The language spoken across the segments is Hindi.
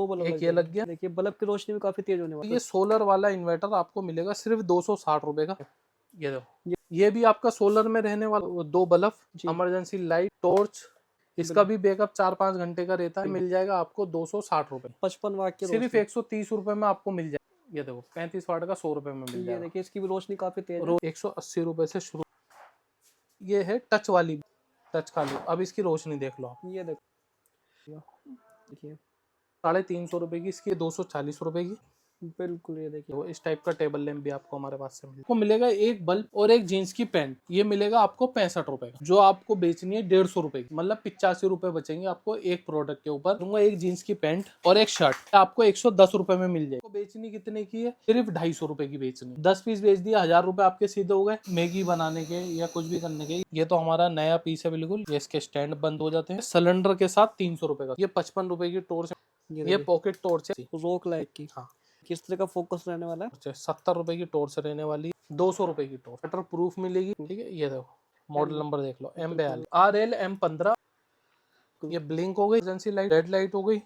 दो बल्ब एक ये लग गया। देखिए बल्ब की रोशनी भी काफी तेज होने वाली है। ये सोलर वाला इन्वर्टर आपको मिलेगा सिर्फ 260 रुपए का। ये देखो, ये भी आपका सोलर में रहने वाला, दो बल्ब, इमरजेंसी लाइट, टॉर्च, इसका भी बैकअप 4-5 घंटे का रहता है। मिल जाएगा आपको 260 रुपए, 55 वाट की सिर्फ रोशनी। 130 रुपए में आपको मिल जाएगा। ये देखो 35 वाट का 100 रुपए में मिल ये जाएगा। देखिए इसकी भी रोशनी काफी तेज है। 180 रुपए से शुरू। ये है टच वाली, टच का लुक। अब इसकी रोशनी देख लो आप। ये देखिए 350 रुपए की इसकी, 240 रुपए की। बिल्कुल ये देखिए तो इस टाइप का टेबल लैंप भी आपको हमारे पास से आपको मिलेगा। एक बल्ब और एक जीन्स की पैंट, ये मिलेगा आपको 65 रुपए का। जो आपको बेचनी है 150 रुपए की, मतलब 85 रुपए बचेंगे आपको एक प्रोडक्ट के ऊपर। दूंगा एक जीन्स की पैंट और एक शर्ट, आपको 110 रुपए में मिल जाएगी। बेचनी कितने की है? सिर्फ 250 रुपए की बेचनी। 10 पीस बेच दिया, 1000 रुपए आपके सीधे हो गए मैगी बनाने के या कुछ भी करने के। ये तो हमारा नया पीस है बिल्कुल। ये इसके स्टैंड बंद हो जाते हैं। सिलेंडर के साथ 300 रुपए का। ये 55 रुपए की टॉर्च, ये पॉकेट टॉर्च है, रोक लाइट की। हाँ, किस तरह का फोकस रहने वाला है? 70 रुपए की टॉर्च रहने वाली, 200 रुपए की टॉर्च, वाटर प्रूफ मिलेगी। ठीक है, ये देखो मॉडल नंबर देख लो, M42 RL M15। ये ब्लिंक हो गई, एजेंसी लाइट, रेड लाइट हो गई।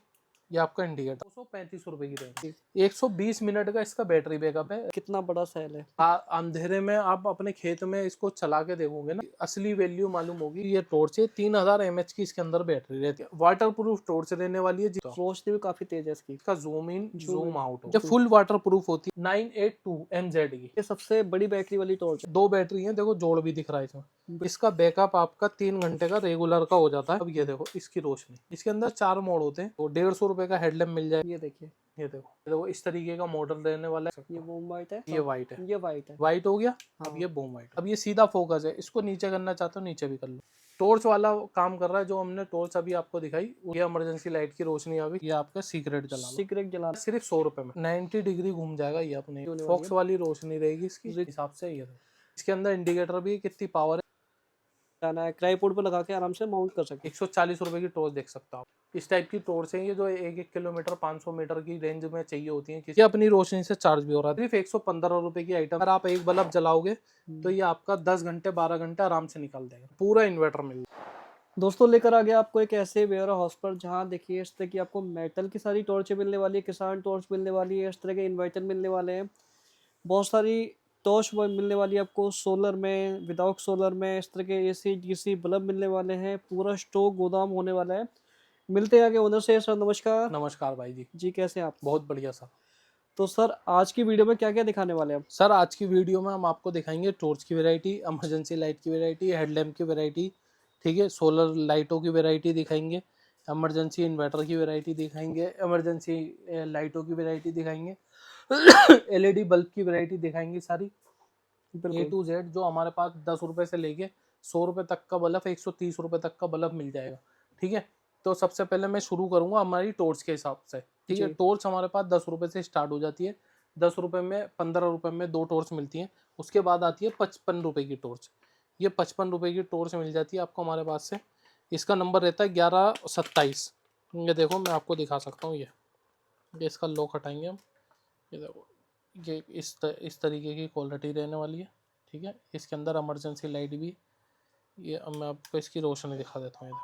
ये आपका इंडिकेटर 235 रुपए की रहेगी। 120 मिनट का इसका बैटरी बैकअप है। कितना बड़ा सेल है। अंधेरे में आप अपने खेत में इसको चला के देखोगे ना, असली वैल्यू मालूम होगी। ये टॉर्च है, 3000 mAh की इसके अंदर बैटरी रहती है। वाटर प्रूफ टॉर्च रहने वाली है। रोशनी भी काफी तेज है इसकी। इसका जूम इन जूम आउट, जब फुल वाटर प्रूफ होती है। 982 MZ की ये सबसे बड़ी बैटरी वाली टॉर्च है। 2 बैटरी है, देखो जोड़ भी दिख रहा है इसमें। इसका बैकअप आपका 3 घंटे का रेगुलर का हो जाता है। अब ये देखो इसकी रोशनी, इसके अंदर 4 मोड होते हैं। तो 150 रुपए का हेडलैम्प मिल जाए। ये देखिए, ये देखो इस तरीके का मॉडल रहने वाला है। ये बूम वाइट है, ये वाइट है, ये वाइट है, वाइट हो गया। अब ये बूम वाइट। अब ये सीधा फोकस है, इसको नीचे करना चाहते हो नीचे भी कर लो। टॉर्च वाला काम कर रहा है। जो हमने टॉर्च अभी आपको दिखाई, ये इमरजेंसी लाइट की रोशनी आ गई। ये आपका सीक्रेट जला सिर्फ 100 रुपए में 90 डिग्री घूम जाएगा। ये अपने फॉक्स वाली रोशनी रहेगी इसकी हिसाब से। ये इसके अंदर इंडिकेटर भी कितनी पावर है, ट्राइपॉड पे लगा के आराम से माउंट कर सकते। 140 रुपए की टॉर्च देख सकते हो आप। इस टाइप की टॉर्च है ये, जो 1-1 किलोमीटर 500 मीटर की रेंज में चाहिए होती है। ये अपनी रोशनी से चार्ज भी हो रहा है। सिर्फ 115 रुपए की आइटम। अगर आप एक बल्ब जलाओगे तो ये आपका 10 घंटे 12 घंटे आराम से निकल देगा। पूरा इन्वर्टर मिल। दोस्तों लेकर आ गया आपको एक ऐसे वेयर हाउस पर जहाँ देखिए इस तरह की आपको मेटल की सारी टॉर्चें मिलने वाली है, किसान टॉर्च मिलने वाली है, इस तरह के इन्वर्टर मिलने वाले हैं, बहुत सारी टॉर्च मिलने वाली है आपको सोलर में, विदाउट सोलर में, इस तरह के AC DC बल्ब मिलने वाले हैं। पूरा स्टॉक गोदाम होने वाला है। मिलते हैं आगे ओनर से। सर नमस्कार। नमस्कार भाई जी। जी कैसे हैं आप? बहुत बढ़िया सर। तो सर आज की वीडियो में क्या क्या दिखाने वाले हैं हम? सर आज की वीडियो में हम आपको दिखाएंगे टॉर्च की वैरायटी, इमरजेंसी लाइट की वैरायटी, हेडलैम्प की वैरायटी, ठीक है, सोलर लाइटों की वैरायटी दिखाएंगे, इमरजेंसी इन्वर्टर की वैरायटी दिखाएंगे, इमरजेंसी लाइटों की वैरायटी दिखाएंगे, LED बल्ब की वैरायटी दिखाएंगे सारी A to Z। जो हमारे पास 10 रुपए से लेके 100 रुपए तक का बल्ब, 130 रुपए तक का बल्ब मिल जाएगा। ठीक है, तो सबसे पहले मैं शुरू करूंगा हमारी टॉर्च के हिसाब से। ठीक है, टॉर्च हमारे पास 10 रुपए से स्टार्ट हो जाती है। 10 रुपए में 15 रुपए में 2 टॉर्च मिलती हैं। उसके बाद आती है 55 रुपए की टॉर्च। ये 55 रुपए की टॉर्च मिल जाती है आपको हमारे पास से। इसका नंबर रहता है 1127। ये देखो मैं आपको दिखा सकता हूँ। ये इसका लॉक हटाएंगे हम। ये देखो, ये इस तरीके की क्वालिटी रहने वाली है। ठीक है, इसके अंदर इमरजेंसी लाइट भी। ये अब मैं आपको इसकी रोशनी दिखा देता हूँ।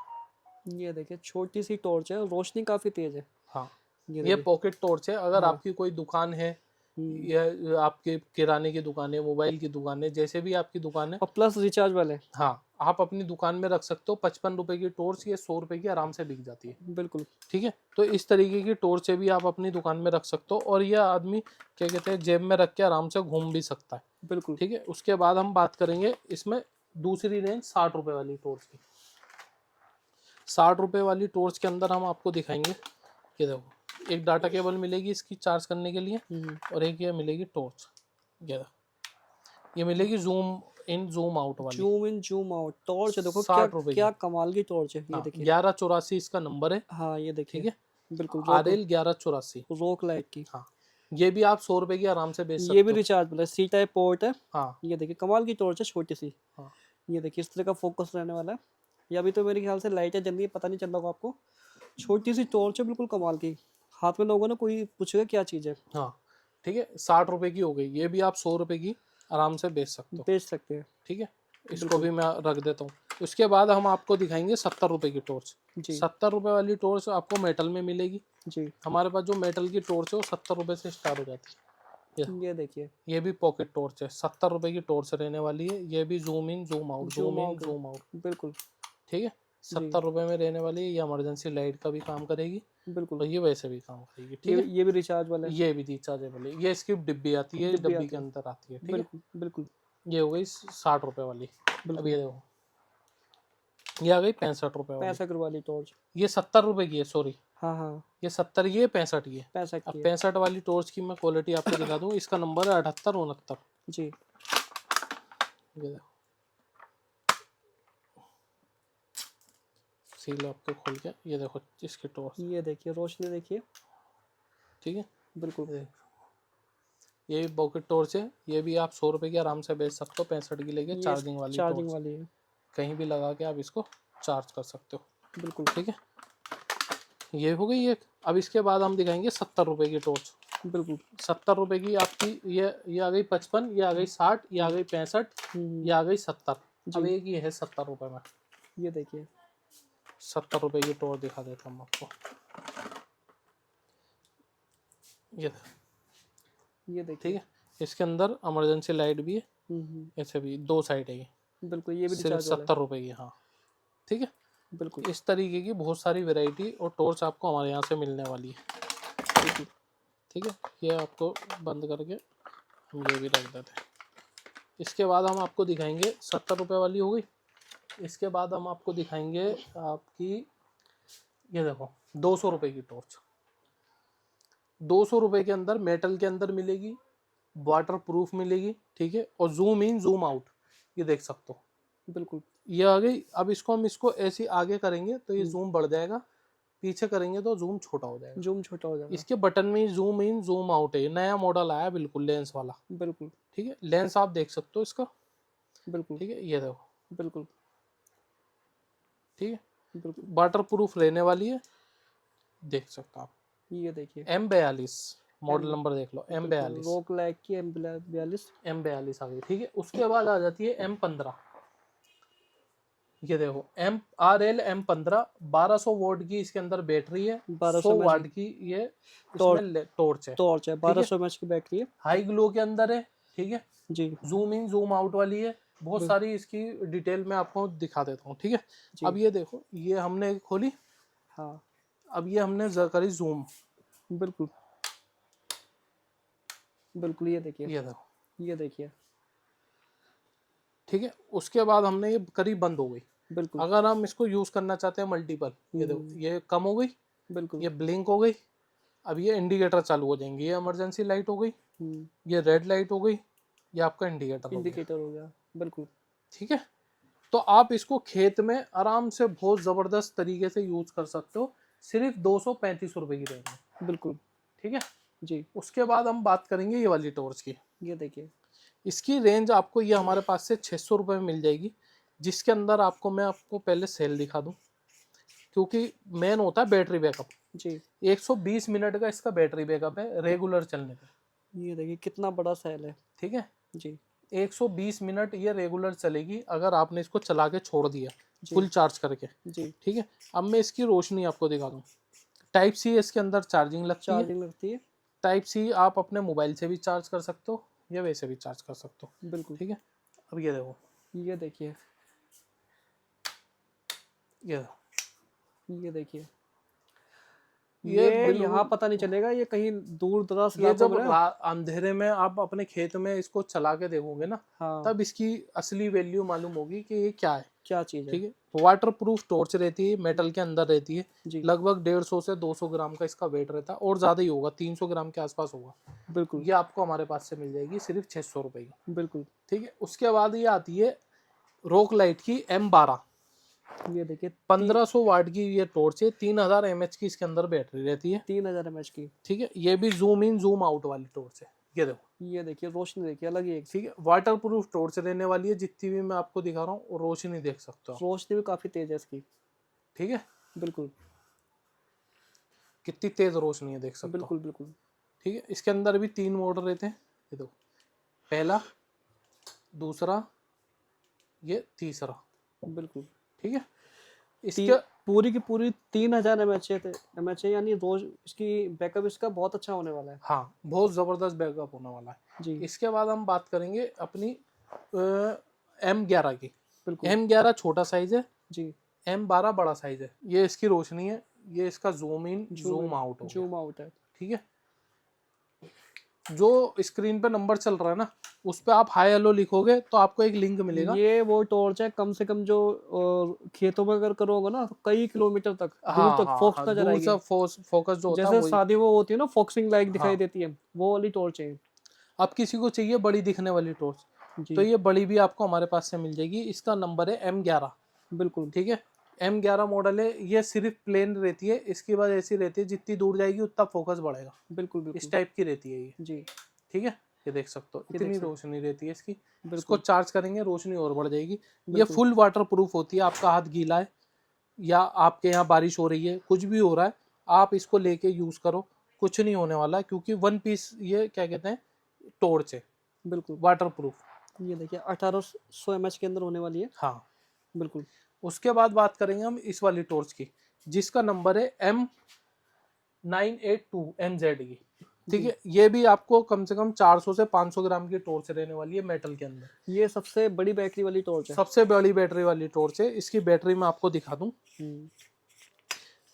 ये देखिए छोटी सी टॉर्च है, रोशनी काफी तेज है। हाँ, ये पॉकेट टॉर्च है। अगर आपकी कोई दुकान है या आपके किराने की दुकान है, मोबाइल की दुकान है, जैसे भी आपकी दुकान है, और प्लस रिचार्ज वाले, हाँ, आप अपनी दुकान में रख सकते हो। 55 रुपए की टॉर्च ये 100 रुपए की आराम से बिक जाती है। बिल्कुल। ठीक है, तो इस तरीके की टॉर्च भी आप अपनी दुकान में रख सकते हो। और यह आदमी क्या कहते हैं, जेब में रख के आराम से घूम भी सकता है। बिल्कुल। ठीक है, उसके बाद हम बात करेंगे इसमें दूसरी रेंज 60 रुपए वाली टॉर्च की। 60 रुपए वाली टॉर्च के अंदर हम आपको दिखाएंगे। ये देखो, एक डाटा केबल मिलेगी इसकी चार्ज करने के लिए, और एक ये मिलेगी टॉर्च। ये मिलेगी जूम इन जूम आउट वाली। Zoom in zoom out torch है। देखो 60 रुपए क्या कमाल की टॉर्च है। ये देखिए 1184 इसका नंबर है। हाँ ये देखिए। ठीक है, बिल्कुल RL 1184। रोक लाइट की। हाँ, ये भी आप 100 रुपए की आराम से बेच सकते हो। ये भी रिचार्जेबल है, C टाइप पोर्ट है। हाँ, ये देखिए कमाल की टॉर्च है, छोटी सी। हाँ, ये देखिए इस तरह का फोकस रहने वाला है। ये अभी तो मेरे ख्याल से लाइटें जल रही है, पता नहीं चल रहा होगा आपको। छोटी सी टॉर्च है, बिल्कुल कमाल की। हाथ में लोगों ने कोई पूछेगा क्या चीज़ है। हाँ, ठीक है, 60 रुपए की हो गई। ये भी आप 100 रुपए की आराम से बेच सकते हैं। ठीक है, इसको भी मैं रख देता हूँ। उसके बाद हम आपको दिखाएंगे 70 रुपए की टॉर्च। 70 रुपए वाली टॉर्च आपको मेटल में मिलेगी। जी, हमारे पास जो मेटल की टॉर्च है वो 70 रुपये से स्टार्ट हो जाती है। ये देखिए ये भी पॉकेट टॉर्च है, 70 रुपये की टॉर्च रहने वाली है। ये भी zoom in zoom out, zoom zoom in out है, जूम आउट, बिल्कुल। ठीक है। जी, 70 रुपये में रहने वाली है। ये इमरजेंसी लाइट का भी काम करेगी बिल्कुल। और ये वैसे भी काम करेगी, ठीक है। ये भी रिचार्ज वाला है, ये भी रिचार्जेबल है। ये इसकी डिब्बी आती है, डिब्बी डब्बी आती के है, अंदर आती है, ठीक है। बिल्कुल, बिल्कुल, ये हो गई 60 रुपये वाली। अब बिल्कुल। ये देखो, ये आ गई 65 रुपये वाली। 65 वाली टॉर्च, ये 70 रुपये की है, सॉरी। हाँ, हाँ, ये 70, ये 65 की है। 65 अब की है। 65 वाली टॉर्च की मैं क्वालिटी आपको दिखा दूँ। इसका नंबर है 7869। जी, ये देखो, सील आपको खोल के, ये देखो इसकी टॉर्च, ये देखिए रोशनी देखिए, ठीक है। बिल्कुल। ये देखो, ये भी पॉकेट टॉर्च है। ये भी आप 100 रुपये की आराम से बेच सकते हो। 65 की लेके ये चार्जिंग वाली चार्जिंग टॉर्च, वाली है, कहीं भी लगा के आप इसको चार्ज कर सकते हो, बिल्कुल, ठीक है। ये हो गई एक। अब इसके बाद हम दिखाएंगे 70 रुपये की टॉर्च। बिल्कुल। 70 रुपये की आपकी ये आ गई 55, ये आ गई 60, ये आ गई 65, ये आ गई 70। अब जी, एक ये है 70 रुपये में। ये देखिए, 70 रुपये की टॉर्च दिखा देता हूँ आपको। ये ये ठीक देखिए, है। इसके अंदर इमरजेंसी लाइट भी है, हम्म, ऐसे भी 2 साइड है ये। बिल्कुल, ये भी सिर्फ रिचार्ज वाला 70 रुपये की, हाँ, ठीक है। है, बिल्कुल, इस तरीके की बहुत सारी वैरायटी और टॉर्च आपको हमारे यहाँ से मिलने वाली है, बिल्कुल। ठीक है। ये आपको बंद करके हम ये भी रख देते हैं। इसके बाद हम आपको दिखाएंगे 70 रुपये वाली हो गई। इसके बाद हम आपको दिखाएंगे आपकी, ये देखो 200 रुपये की टॉर्च। 200 रुपये के अंदर मेटल के अंदर मिलेगी, वाटर प्रूफ मिलेगी, ठीक है। और जूम इन जूम आउट, ये देख सकते हो, बिल्कुल, ये आ गई। अब इसको ऐसे आगे करेंगे तो ये जूम बढ़ जाएगा, पीछे करेंगे तो जूम छोटा हो जाएगा। जूम छोटा हो जाएगा, इसके बटन में जूम इन जूम आउट है। नया मॉडल आया बिल्कुल लेंस वाला, बिल्कुल, ठीक है। लेंस आप देख सकते हो इसका, बिल्कुल, ठीक है। ये देखो, बिल्कुल, ठीक है। बिल्कुल, वाटर प्रूफ रहने वाली है, देख सकते हो आप। ये देखिए, M42 मॉडल एम नंबर देख लो, बिल्कुल, M42, रोक लैक की M42, M42 आ गई, ठीक है। उसके बाद आ जाती है M15। ये देखो MRL M15, 1200 वोल्ट की इसके अंदर बैटरी है, 1200 100 mAh वाट की ये टॉर्च, इसमें टॉर्च है, टॉर्च है, ठीक है। 1200 mAh की बैटरी है, हाई ग्लो के अंदर है, ठीक है। जी, जूम इन जूम आउट वाली है। बहुत बिल- सारी इसकी डिटेल में आपको दिखा देता हूँ, ठीक है। अब जी, ये देखो, ये हमने खोली, हाँ, अब ये हमने करी जूम, बिल्कुल, बिल्कुल, ये देखिए, ये देखो, ये देखिए, ठीक है। उसके बाद हमने ये करी बंद हो गई। बिल्कुल, अगर हम इसको यूज करना चाहते हैं मल्टीपल, ये देखो ये कम हो गई, बिल्कुल, ये ब्लिंक हो गई। अब ये इंडिकेटर चालू हो जाएंगे। ये इमरजेंसी लाइट हो गई, ये रेड लाइट हो गई, ये आपका इंडिकेटर हो गया, इंडिकेटर हो गया, बिल्कुल, ठीक है। तो आप इसको खेत में आराम से बहुत जबरदस्त तरीके से यूज कर सकते हो, सिर्फ 235 रुपए की रेंज में, बिल्कुल, ठीक है। जी, उसके बाद हम बात करेंगे ये वाली टॉर्च की। ये देखिए, इसकी रेंज आपको ये हमारे पास से 600 रुपये में मिल जाएगी, जिसके अंदर आपको मैं आपको पहले सेल दिखा दूं, क्योंकि मेन होता है बैटरी बैकअप। जी, 120 मिनट का इसका बैटरी बैकअप है रेगुलर चलने पे, ये देखिए कितना बड़ा सेल है, ठीक है। जी, 120 मिनट ये रेगुलर चलेगी अगर आपने इसको चला के छोड़ दिया जी, फुल चार्ज करके, जी, ठीक है। अब मैं इसकी रोशनी आपको दिखा दूं। टाइप सी इसके अंदर चार्जिंग लगती है। चार्जिंग लगती है, टाइप सी आप अपने मोबाइल से भी चार्ज कर सकते हो या वैसे भी चार्ज कर सकते हो, बिल्कुल, ठीक है। अब ये देखो, ये देखिए, ये देखो, ये देखिए, ये ये यहाँ बिल्कुल, पता नहीं चलेगा ये कहीं दूर दराज ये इलाकों जब में ना, अंधेरे में आप अपने खेत में इसको चला के देखोगे ना, हाँ, तब इसकी असली वैल्यू मालूम होगी कि ये क्या है, क्या चीज़ है, ठीक है। वाटर प्रूफ टॉर्च रहती है, मेटल के अंदर रहती है। जी, लगभग 150 से 200 ग्राम का इसका वेट रहता है, और ज़्यादा ही होगा, 300 ग्राम के आसपास होगा। बिल्कुल, ये आपको हमारे पास से मिल जाएगी सिर्फ 600 रुपये की, बिल्कुल, ठीक है। उसके बाद ये आती है रोक लाइट की M12, ये देखिए 1500 वाट की ये टॉर्च है। 3000 mAh की इसके अंदर बैटरी रहती है, 3000 mAh की, ठीक है। ये भी जूम इन जूम आउट वाली टॉर्च है, ये देखो, ये देखिए रोशनी देखिए अलग ही एक, ठीक है। वाटर प्रूफ टॉर्च रहने वाली है। जितनी भी मैं आपको दिखा रहा हूँ रोशनी देख सकते हो आप, रोशनी भी काफ़ी तेज है इसकी, ठीक है। बिल्कुल, कितनी तेज रोशनी है देख सकते हो, बिल्कुल, बिल्कुल, ठीक है। इसके अंदर भी 3 मोड रहते हैं, ये देखो, पहला, दूसरा, ये तीसरा, बिल्कुल, ठीक है। इसके पूरी की पूरी 3000 mAh यानी रोज इसकी बैकअप इसका बहुत अच्छा होने वाला है। हाँ, बहुत ज़बरदस्त बैकअप होने वाला है। जी इसके बाद हम बात करेंगे अपनी M11 की। बिल्कुल। M11 छोटा साइज़ है, जी M12 बड़ा साइज़ है। ये इसकी रोशनी है, ये इसका zoom in zoom zoom out हो गया, जूम आउट है। ठीक है। जो स्क्रीन पे नंबर चल रहा है ना, उस पे आप हाई हेलो लिखोगे तो आपको एक लिंक मिलेगा। ये वो टॉर्च है, कम से कम जो खेतों में अगर करोगे ना तो कई किलोमीटर तक दूर हाँ तक हाँ फोक्स हाँ, नजर दूर आएगी। से फोकस जो होता है जैसे वही। शादी वो होती है ना, फोक्सिंग लाइट दिखाई हाँ, देती है, वो वाली टॉर्च है। अब किसी को चाहिए बड़ी दिखने वाली टॉर्च, तो जी ये बड़ी भी आपको हमारे पास से मिल जाएगी। इसका नंबर है M11, बिल्कुल ठीक है। M11 मॉडल है, ये सिर्फ प्लेन रहती है, इसकी बाद ऐसी रहती है जितनी दूर जाएगी उतना फोकस बढ़ेगा, बिल्कुल इस बिल्कुल। टाइप की रहती है ये, जी ठीक है। ये देख सकते हो ये देख इतनी सकते रोशनी रहती है इसकी। इसको बिल्कुल चार्ज करेंगे रोशनी और बढ़ जाएगी। ये बिल्कुल फुल वाटर प्रूफ होती है। आपका हाथ गीला है या आपके यहाँ बारिश हो रही है, कुछ भी हो रहा है, आप इसको लेके यूज करो, कुछ नहीं होने वाला, क्योंकि वन पीस ये क्या कहते हैं, टॉर्च है, बिल्कुल। Water proof. ये देखिए 1800 mAh के अंदर होने वाली है। हाँ, बिल्कुल उसके बाद बात करेंगे हम इस वाली टॉर्च की, जिसका नंबर है M982 MZ की, ठीक जी। है। ये भी आपको कम से कम 400 से 500 ग्राम की टॉर्च रहने वाली है मेटल के अंदर। ये सबसे बड़ी बैटरी वाली टॉर्च है। सबसे बड़ी बैटरी वाली टॉर्च है। इसकी बैटरी मैं आपको दिखा दूं, हम्म,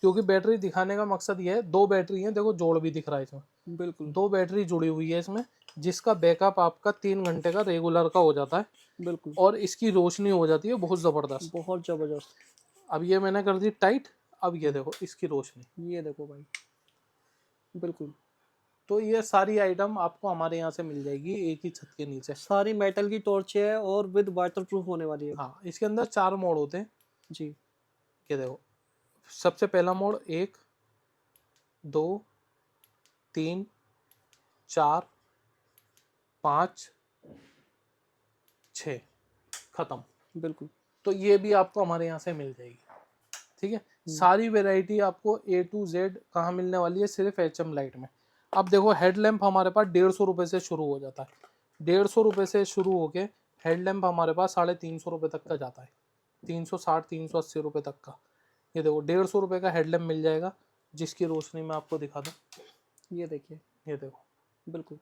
क्योंकि बैटरी दिखाने का मकसद ये है, दो बैटरी है, देखो जोड़ भी दिख रहा है इसमें, बिल्कुल दो बैटरी जुड़ी हुई है इसमें, जिसका बैकअप आपका 3 घंटे का रेगुलर का हो जाता है, बिल्कुल। और इसकी रोशनी हो जाती है बहुत ज़बरदस्त। बहुत जबरदस्त। अब ये मैंने कर दी टाइट, अब ये देखो इसकी रोशनी। ये देखो भाई, बिल्कुल तो ये सारी आइटम आपको हमारे यहाँ से मिल जाएगी एक ही छत के नीचे। सारी मेटल की टॉर्च है और विद वाटर प्रूफ होने वाली है। हाँ, इसके अंदर 4 मोड होते हैं। जी ये देखो, सबसे पहला मोड 1 2 3 4 5 6 खत्म। बिल्कुल। तो ये भी आपको हमारे यहाँ से मिल जाएगी, ठीक है। सारी वेराइटी आपको A to Z कहाँ मिलने वाली है, सिर्फ HM लाइट में। अब देखो हेडलैम्प हमारे पास 150 रुपये से शुरू हो जाता है, 150 रुपये से शुरू होके हेडलैम्प हमारे पास 350 रुपये तक का जाता है, 360 380 रुपये तक का। ये देखो 150 रुपये का हेडलैम्प मिल जाएगा, जिसकी रोशनी मैं आपको दिखा दूँ। ये देखिए ये देखो, बिल्कुल।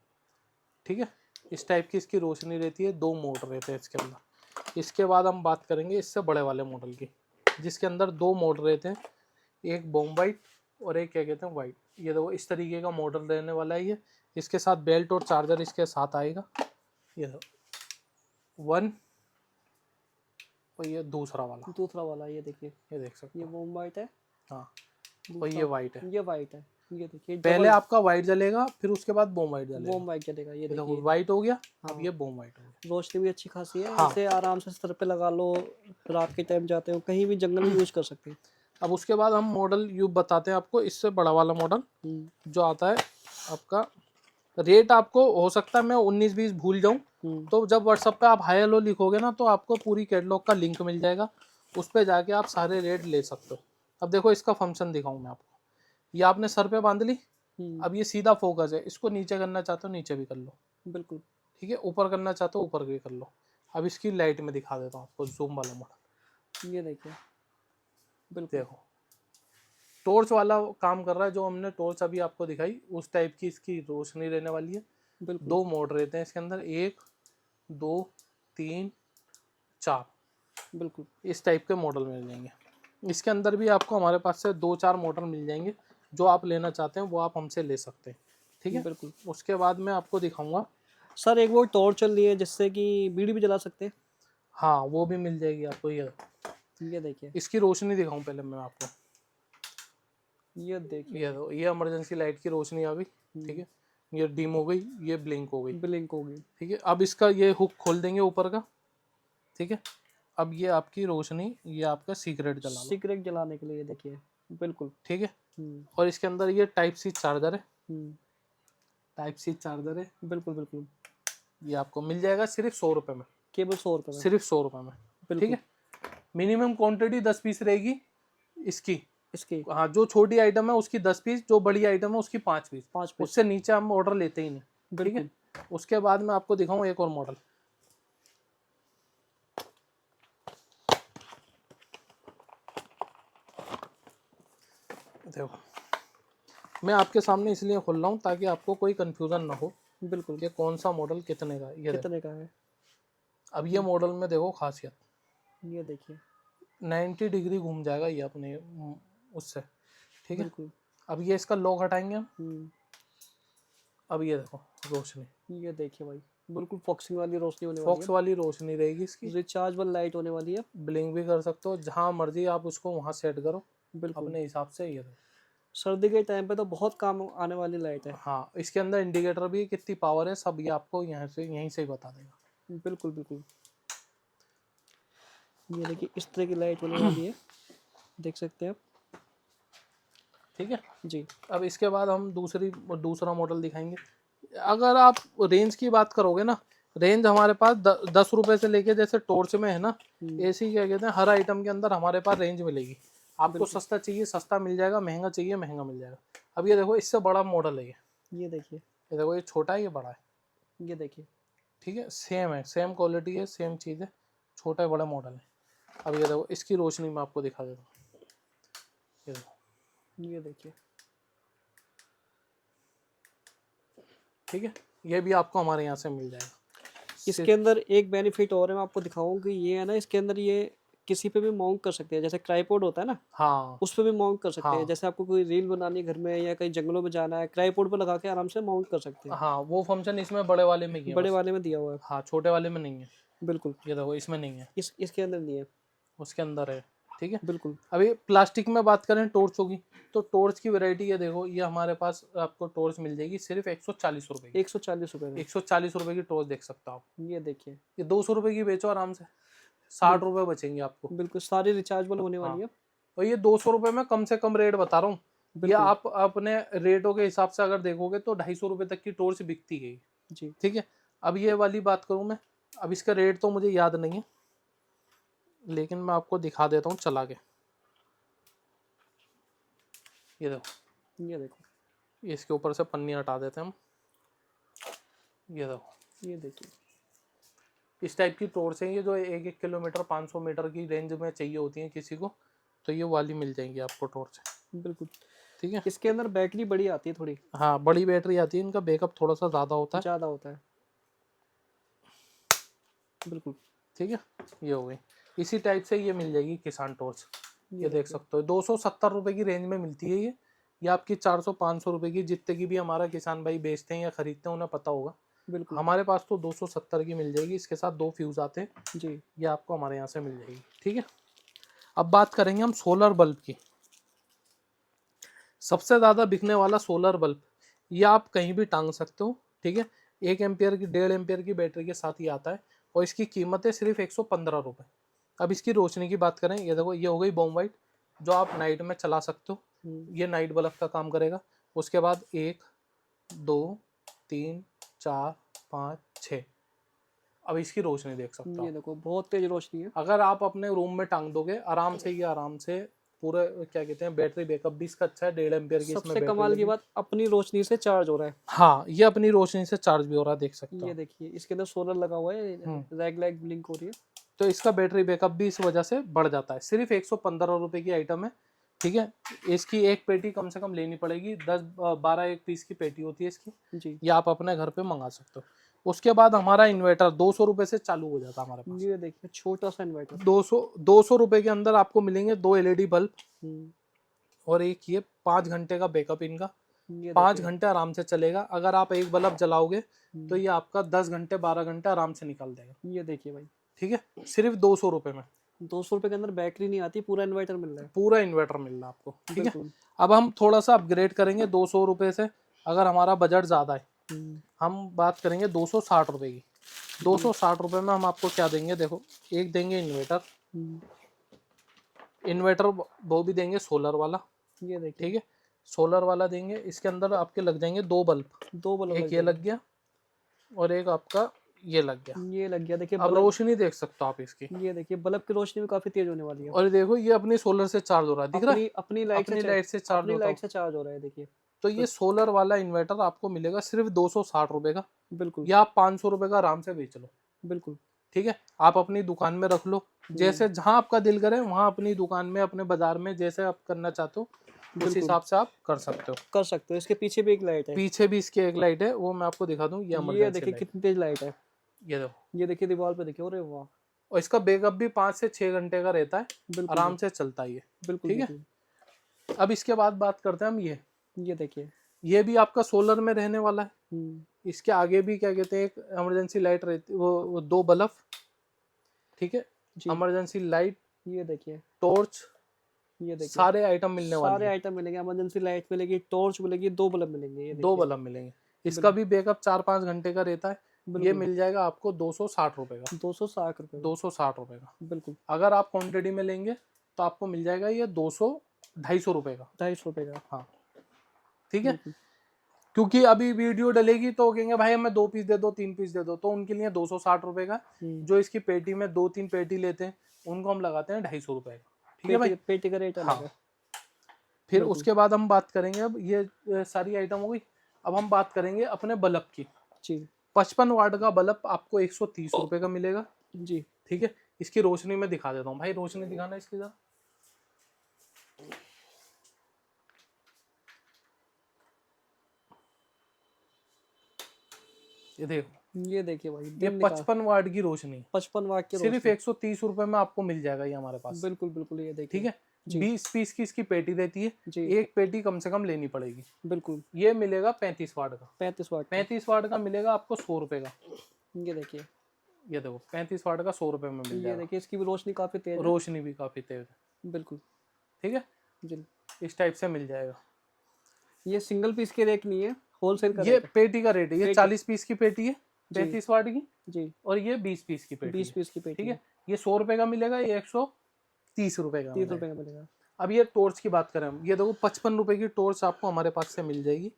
ठीक है, इस टाइप की इसकी रोशनी रहती है, 2 मोड रहते हैं इसके अंदर। इसके बाद हम बात करेंगे इससे बड़े वाले मॉडल की, जिसके अंदर 2 मोड रहते हैं, एक बॉम वाइट और एक क्या कहते हैं वाइट। ये देखो इस तरीके का मॉडल रहने वाला है ये। इसके साथ बेल्ट और चार्जर इसके साथ आएगा। ये देखो 1 और ये दूसरा वाला, दूसरा वाला ये देखिए, ये देख सकते ये हो। वोम वाइट है। हाँ, और दूसरा ये वाइट है। ये वाइट है। ये देखिए पहले आपका वाइट जलेगा, फिर उसके बाद बॉम वाइट जलेगा। वोम वाइट चलेगा। ये ये देखो देखिए वाइट हो गया, हाँ, अब ये बॉम वाइट हो गया। रोशनी भी अच्छी खासी है। हाँ। इसे आराम से सर पे लगा लो, रात के टाइम जाते हो कहीं भी जंगल में यूज कर सकते हैं। अब उसके बाद हम मॉडल यू बताते हैं आपको, इससे बड़ा वाला मॉडल जो आता है आपका। रेट आपको हो सकता है मैं 19-20 भूल जाऊं, तो जब व्हाट्सएप पे आप हाई हेलो लिखोगे ना, तो आपको पूरी कैटलॉग का लिंक मिल जाएगा, उस पर जाके आप सारे रेट ले सकते हो। अब देखो इसका फंक्शन दिखाऊं मैं आपको। ये आपने सर पे बांध ली, अब ये सीधा फोकस है, इसको नीचे करना चाहते हो नीचे भी कर लो, बिल्कुल ठीक है, ऊपर करना चाहते हो ऊपर भी कर लो। अब इसकी लाइट में दिखा देता हूँ आपको, जूम वाला मॉडल। ये देखिए बिल्कुल देखो टॉर्च वाला काम कर रहा है, जो हमने टॉर्च अभी आपको दिखाई उस टाइप की इसकी रोशनी रहने वाली है। बिल्कुल 2 मोड रहते हैं इसके अंदर, 1 2 3 4, बिल्कुल इस टाइप के मॉडल मिल जाएंगे। इसके अंदर भी आपको हमारे पास से 2-4 मॉडल मिल जाएंगे, जो आप लेना चाहते हैं वो आप हमसे ले सकते हैं, ठीक है। बिल्कुल। उसके बाद मैं आपको दिखाऊंगा, सर एक वो टॉर्च चल रही है जिससे कि बीड़ी भी जला सकते हैं। हाँ वो भी मिल जाएगी आपको। ये देखिए इसकी रोशनी दिखाऊं पहले मैं आपको। ये देखिए ये इमरजेंसी लाइट की रोशनी आ गई, ठीक है, ये डिम हो गई, ये ब्लिंक हो गई, ब्लिंक होगी। ठीक है। अब इसका ये हुक खोल देंगे ऊपर का, ठीक है। अब ये आपकी रोशनी, ये आपका सीक्रेट जला लो, सिगरेट जलाने के लिए। ये देखिए बिल्कुल। ठीक है। और इसके अंदर ये टाइप सी चार्जर है, टाइप सी चार्जर है, बिल्कुल बिल्कुल। ये आपको मिल जाएगा सिर्फ 100 रुपये में, केवल 100 रुपये में। सिर्फ 100 रुपये में, ठीक बिल्कुल। है। मिनिमम क्वांटिटी 10 पीस रहेगी इसकी। इसकी हाँ, जो छोटी आइटम है उसकी 10 पीस, जो बड़ी आइटम है उसकी 5 पीस, 5 पीस। उससे नीचे हम ऑर्डर लेते ही नहीं, ठीक है। बिल्कुल उसके बाद मैं आपको दिखाऊं एक और मॉडल। देखो, मैं आपके सामने इसलिए खोल रहा हूँ ताकि आपको कोई कंफ्यूजन ना हो बिल्कुल। कि कौन सा मॉडल कितने का है। ये देखो, कितने का है? अब ये मॉडल में देखो खासियत, ये देखिए। 90 डिग्री घूम जाएगा ये अपने उससे, ठीक है। बिल्कुल। अब ये इसका लॉक हटाएंगे हम। हम्म। अब ये देखो रोशनी, ये देखिए भाई, बिल्कुल फॉक्सिंग वाली रोशनी होने वाली फॉक्स है। वाली रोशनी रहेगी इसकी। रिचार्जेबल लाइट होने वाली है। ब्लिंक भी कर सकते हो, जहाँ मर्जी आप उसको वहाँ सेट करो बिल्कुल। अपने हिसाब से। ये देखो, सर्दी के टाइम पे तो बहुत काम आने वाली लाइट है। हाँ, इसके अंदर इंडिकेटर भी कितनी पावर है सब ये आपको यहीं से ही बता देगा। बिल्कुल बिल्कुल। ये देखिए इस तरह की लाइट होने वाली है, देख सकते हैं आप। ठीक है। जी। अब इसके बाद हम दूसरा मॉडल दिखाएंगे। अगर आप रेंज की बात करोगे ना, रेंज हमारे पास 10 रुपए से लेके, जैसे टॉर्च में है ना एसी, क्या कहते हैं, हर आइटम के अंदर हमारे पास रेंज मिलेगी। आपको बिल्कुल। सस्ता चाहिए सस्ता मिल जाएगा, महंगा चाहिए महंगा मिल जाएगा। अब ये देखो, इससे बड़ा मॉडल है ये देखिए। ये देखो, ये छोटा है ये बड़ा है, ये देखिए। ठीक है, सेम है, सेम क्वालिटी है, सेम चीज़ है, छोटा है बड़ा मॉडल है। अब ये देखो, इसकी रोशनी मैं आपको दिखा देता हूँ। ये देखो, ये देखिए। ठीक है, ये भी आपको हमारे यहाँ से मिल जाएगा। इसके अंदर एक बेनिफिट और है, मैं आपको दिखाऊं कि ये है ना, इसके अंदर ये किसी पे भी माउंट कर सकते हैं, जैसे ट्राइपॉड होता है ना, हाँ उस पे भी माउंट कर सकते हैं। हाँ जैसे आपको कोई रील बनानी है घर में या कहीं जंगलों में जाना है, ट्राइपॉड पे लगा के आराम से माउंट कर सकते हैं। हाँ, वो फंक्शन इसमें बड़े वाले में ही है बड़े बस। वाले में दिया हुआ है। हाँ, छोटे वाले में नहीं है। बिल्कुल। ये देखो, इसमें नहीं है, इसके अंदर नहीं है। उसके अंदर है, ठीक है। बिल्कुल। अभी प्लास्टिक में बात करें टॉर्चों की, तो टॉर्च की वैरायटी ये देखो, ये हमारे पास आपको टॉर्च मिल जाएगी सिर्फ 140 रुपए की। 140 रुपए में। 140 रुपए की टॉर्च देख सकते हो आप। ये देखिए। ये 200 रुपए की बेचो आराम से, 60 रुपए बचेंगे आपको। बिल्कुल सारी रिचार्जेबल होने वाली हाँ, है। और ये 200 रुपए में कम से कम रेट बता रहा हूँ। या बिल्कुल। आप अपने रेटों के हिसाब से अगर देखोगे तो 250 रुपए तक की टॉर्च बिकती है, जी। ठीक है। अब ये वाली बात करूँ मैं, अब इसका रेट तो मुझे याद नहीं है, लेकिन मैं आपको दिखा देता हूँ चला के। ये देखो, ये देखो। ये इसके ऊपर से पन्नी हटा देते हैं हम। ये देखो, ये देखिए। इस टाइप की टॉर्च है ये, जो 1-1 किलोमीटर 500 मीटर की रेंज में चाहिए होती है किसी को, तो ये वाली मिल जाएंगी आपको टॉर्च, बिल्कुल। ठीक है। इसके अंदर बैटरी बड़ी आती है थोड़ी, हाँ, बड़ी बैटरी आती है, इनका बैकअप थोड़ा सा ज़्यादा होता है, ज़्यादा होता है। बिल्कुल। ठीक है। ये हो गई, इसी टाइप से ये मिल जाएगी किसान टॉर्च। ये देख देखिए। सकते हो 270 रुपए की रेंज में मिलती है ये आपकी 400-500 रुपए की, जितने की भी हमारा किसान भाई बेचते हैं या खरीदते हैं उन्हें पता होगा। बिल्कुल। हमारे पास तो 270 की मिल जाएगी, इसके साथ 2 फ्यूज आते हैं, जी। ये आपको हमारे यहाँ से मिल जाएगी, ठीक है। अब बात करेंगे हम सोलर बल्ब की। सबसे ज़्यादा बिकने वाला सोलर बल्ब, ये आप कहीं भी टांग सकते हो, ठीक है। 1 एम्पियर की 1.5 एम्पियर की बैटरी के साथ ही आता है, और इसकी कीमत है सिर्फ 115 रुपये। अब इसकी रोशनी की बात करें, ये देखो, ये हो गई बॉम वाइट, जो आप नाइट में चला सकते हो, ये नाइट बल्ब का काम करेगा। उसके बाद 1 2 3 4 5 6, अब इसकी रोशनी देख सकते हो ये आप। देखो बहुत तेज रोशनी है। अगर आप अपने रूम में टांग दोगे आराम से, ये आराम से पूरे, क्या कहते हैं, बैटरी बैकअप भी इसका अच्छा है, 1.5 एम्पियर की इसमें सबसे बैटरी कमाल की लगी। बात, अपनी रोशनी से चार्ज हो रहा है। हाँ, ये अपनी रोशनी से चार्ज भी हो रहा है, देख सकते ये हो। देखिए इसके अंदर सोलर लगा हुआ है, रैग लैग ब्लिंक हो रही है। तो इसका बैटरी बैकअप भी इस वजह से बढ़ जाता है। सिर्फ 115 रुपए की आइटम है, ठीक है। इसकी एक पेटी कम से कम लेनी पड़ेगी, 10-12 एक पीस की पेटी होती है इसकी, जी। ये आप अपने घर पे मंगा सकते हो। उसके बाद हमारा इन्वर्टर 200 रुपए से चालू हो जाता है हमारे पास। ये देखिए छोटा सा इन्वर्टर। 200 रुपए के अंदर आपको मिलेंगे 2 LED बल्ब, हम्म। और एक ये 5 घंटे का बैकअप इनका, ये 5 देखिए। घंटे आराम से चलेगा। अगर आप एक बल्ब जलाओगे तो ये आपका 10 घंटे 12 घंटे आराम से निकाल देगा, ये देखिए भाई, ठीक है। सिर्फ 200 रुपए में 200 रुपए के अंदर बैटरी नहीं आती, पूरा इन्वर्टर मिल रहा है। पूरा इन्वर्टर मिल रहा है आपको, ठीक है। बिल्कुल। अब हम थोड़ा सा अपग्रेड करेंगे 200 रुपए से, अगर हमारा बजट ज़्यादा है, हम बात करेंगे 260 रुपए की। 260 रुपए में हम आपको क्या देंगे, देखो, एक देंगे इन्वर्टर, इन्वर्टर वो भी देंगे सोलर वाला, ये देखिए। ठीक है, सोलर वाला देंगे। इसके अंदर आपके लग जाएंगे 2 बल्ब, 2 बल्ब एक ये लग गया और एक आपका ये लग गया। ये लग गया। देखिए अब बल्ब, रोशनी देख सकते हो आप इसकी, ये देखिए बल्ब की रोशनी भी काफी तेज होने वाली है। और देखो ये अपनी सोलर से चार्ज हो रहा है, दिख रहा है, अपनी लाइट अपनी लाइट से चार्ज अपनी होता लाइट है। से चार्ज हो रहा है, देखिए। तो ये सोलर वाला इन्वर्टर आपको मिलेगा सिर्फ 260 रुपए का, बिल्कुल। या आप 500 रुपए का आराम से बेच लो, बिल्कुल। ठीक है। आप अपनी दुकान में रख लो, जैसे जहां आपका दिल करे वहां अपनी दुकान में, अपने बाजार में, जैसे आप करना चाहते हो उस बिल्कुल हिसाब से आप कर सकते हो। कर सकते हो। इसके पीछे भी एक लाइट है। पीछे भी इसकी एक लाइट है, वो मैं आपको दिखा दूं, ये ये इमरजेंसी देखिए लाइट, कितनी तेज लाइट है। ये देखो। ये देखिए दीवार पे देखिए, अरे वाह। और इसका बैकअप भी 5 से 6 घंटे का रहता है, बिल्कुल आराम से चलता है ये। बिल्कुल ठीक है, बिल्कुल। अब इसके बाद बात करते हैं हम ये देखिए। ये भी आपका सोलर में रहने वाला है। हम्म। इसके आगे भी क्या कहते हैं, एक इमरजेंसी लाइट रहती है, वो 2 बल्ब। ठीक है, जी। इमरजेंसी लाइट, ये देखिए। टॉर्च, ये देखिए सारे आइटम मिलने वाले सारे हैं। आइटम मिलेंगे। इमरजेंसी लाइट मिलेगी, टॉर्च मिलेगी, 2 बल्ब मिलेंगे। ये 2 देखिए। बल्ब मिलेंगे। इसका भी बैकअप 4-5 घंटे का रहता है। ये बिल्कुल मिल जाएगा आपको 260 रुपए का, 260 रुपये में। 260 रुपए का। बिल्कुल अगर आप क्वांटिटी में लेंगे तो आपको मिल जाएगा ये 200-250 रुपए का। 250 रुपये का। हाँ, ठीक है, बिल्कुल क्योंकि अभी वीडियो डलेगी तो कहेंगे भाई हमें 2 पीस दे दो, 3 पीस दे दो, तो उनके लिए 260 रुपए का। हम्म। जो इसकी पेटी में 2-3 पेटी लेते हैं उनको हम लगाते हैं 250 रुपए का। ठीक है भाई। पेटी पेटी का रेट अलग हाँ, है। फिर बिल्कुल उसके बाद हम बात करेंगे, अब ये सारी आइटम हो गई। अब हम बात करेंगे अपने बल्ब की। जी 55 वाट का बल्ब आपको 130 रुपए का मिलेगा। जी। ठीक है, इसकी रोशनी में दिखा देता हूँ भाई, रोशनी दिखाना इसकी जरा। ये देखो, ये देखिए भाई, ये दिन निकाल 55 वाट की रोशनी 55 वाट की सिर्फ रोशनी। 130 रुपए में आपको मिल जाएगा ये हमारे पास। बिल्कुल बिल्कुल। ये देखिए। ठीक है, जी 20 पीस की इसकी पेटी रहती है, जी। एक पेटी कम से कम लेनी पड़ेगी। बिल्कुल ये मिलेगा 35 वाट का। 35 वाट का। 35 वाट का मिलेगा आपको 100 रुपए का। ये देखिए। ये देखो 35 वाट का 100 रुपए में मिल ये जाएगा। देखिए, इसकी भी रोशनी काफी तेज है। रोशनी भी काफी तेज है। बिल्कुल। ठीक है, जी। इस टाइप से मिल जाएगा। ये सिंगल पीस के रेट नहीं है, होलसेल का ये रेट है। पेटी का रेट है, ये पेटी। 40 पीस की पेटी है जी 35 वाट की, जी। और ये 20 पीस की पेटी 20 है। पीस की पेटी ठीक है। है, ये 100 रुपए का मिलेगा, ये 130 रुपए का 30 मिलेगा। रुपये का मिलेगा। अब ये टॉर्च की बात करें हम, ये देखो 55 रुपए की टॉर्च आपको हमारे पास से मिल जाएगी।